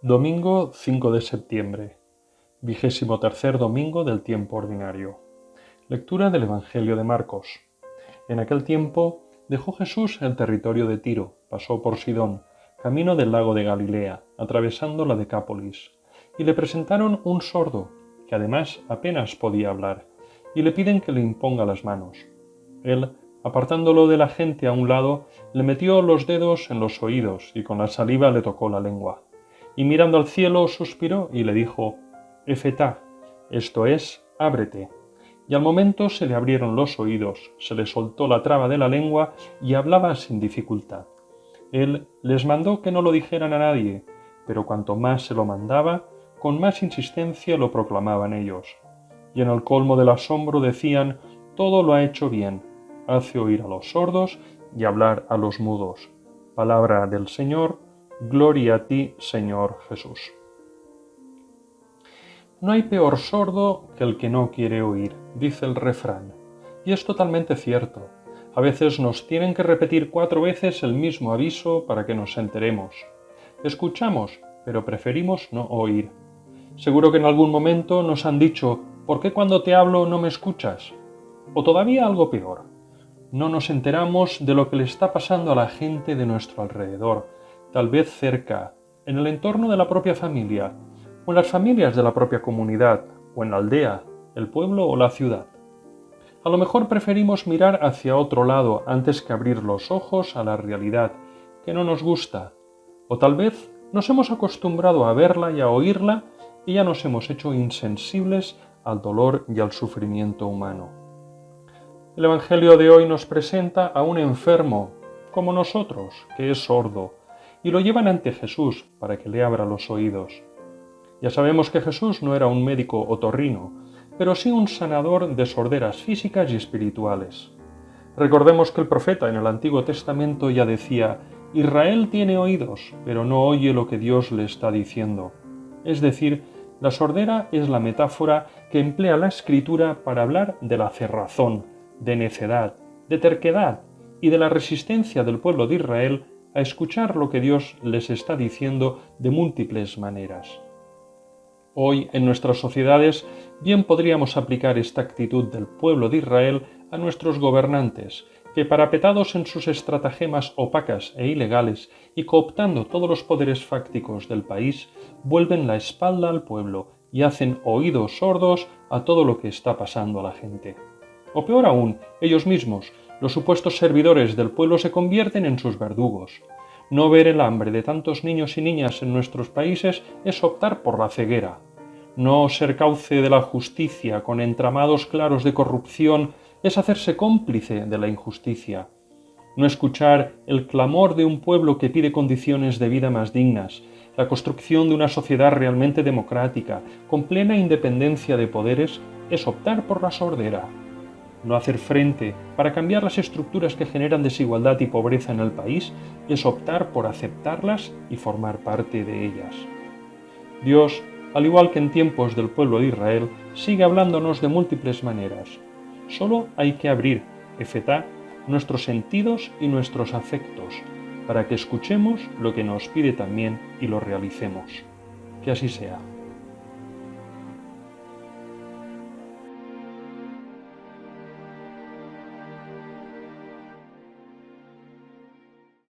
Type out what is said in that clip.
Domingo 5 de septiembre, 23º domingo del tiempo ordinario. Lectura del Evangelio de Marcos. En aquel tiempo dejó Jesús el territorio de Tiro, pasó por Sidón, camino del lago de Galilea, atravesando la Decápolis, y le presentaron un sordo, que además apenas podía hablar, y le piden que le imponga las manos. Él, apartándolo de la gente a un lado, le metió los dedos en los oídos y con la saliva le tocó la lengua. Y mirando al cielo suspiró y le dijo: Efetá, esto es, ábrete. Y al momento se le abrieron los oídos, se le soltó la traba de la lengua y hablaba sin dificultad. Él les mandó que no lo dijeran a nadie, pero cuanto más se lo mandaba, con más insistencia lo proclamaban ellos. Y en el colmo del asombro decían: todo lo ha hecho bien, hace oír a los sordos y hablar a los mudos. Palabra del Señor. Gloria a ti, Señor Jesús. No hay peor sordo que el que no quiere oír, dice el refrán, y es totalmente cierto. A veces nos tienen que repetir 4 veces el mismo aviso para que nos enteremos. Escuchamos, pero preferimos no oír. Seguro que en algún momento nos han dicho: ¿por qué cuando te hablo no me escuchas? O todavía algo peor, no nos enteramos de lo que le está pasando a la gente de nuestro alrededor, tal vez cerca, en el entorno de la propia familia, o en las familias de la propia comunidad, o en la aldea, el pueblo o la ciudad. A lo mejor preferimos mirar hacia otro lado antes que abrir los ojos a la realidad, que no nos gusta, o tal vez nos hemos acostumbrado a verla y a oírla y ya nos hemos hecho insensibles al dolor y al sufrimiento humano. El Evangelio de hoy nos presenta a un enfermo, como nosotros, que es sordo, y lo llevan ante Jesús para que le abra los oídos. Ya sabemos que Jesús no era un médico otorrino, pero sí un sanador de sorderas físicas y espirituales. Recordemos que el profeta en el Antiguo Testamento ya decía: Israel tiene oídos, pero no oye lo que Dios le está diciendo. Es decir, la sordera es la metáfora que emplea la Escritura para hablar de la cerrazón, de necedad, de terquedad y de la resistencia del pueblo de Israel a escuchar lo que Dios les está diciendo de múltiples maneras. Hoy, en nuestras sociedades, bien podríamos aplicar esta actitud del pueblo de Israel a nuestros gobernantes, que parapetados en sus estratagemas opacas e ilegales y cooptando todos los poderes fácticos del país, vuelven la espalda al pueblo y hacen oídos sordos a todo lo que está pasando a la gente. O peor aún, ellos mismos, los supuestos servidores del pueblo, se convierten en sus verdugos. No ver el hambre de tantos niños y niñas en nuestros países es optar por la ceguera. No ser cauce de la justicia con entramados claros de corrupción es hacerse cómplice de la injusticia. No escuchar el clamor de un pueblo que pide condiciones de vida más dignas, la construcción de una sociedad realmente democrática, con plena independencia de poderes, es optar por la sordera. No hacer frente para cambiar las estructuras que generan desigualdad y pobreza en el país es optar por aceptarlas y formar parte de ellas. Dios, al igual que en tiempos del pueblo de Israel, sigue hablándonos de múltiples maneras. Solo hay que abrir, efetá, nuestros sentidos y nuestros afectos, para que escuchemos lo que nos pide también y lo realicemos. Que así sea.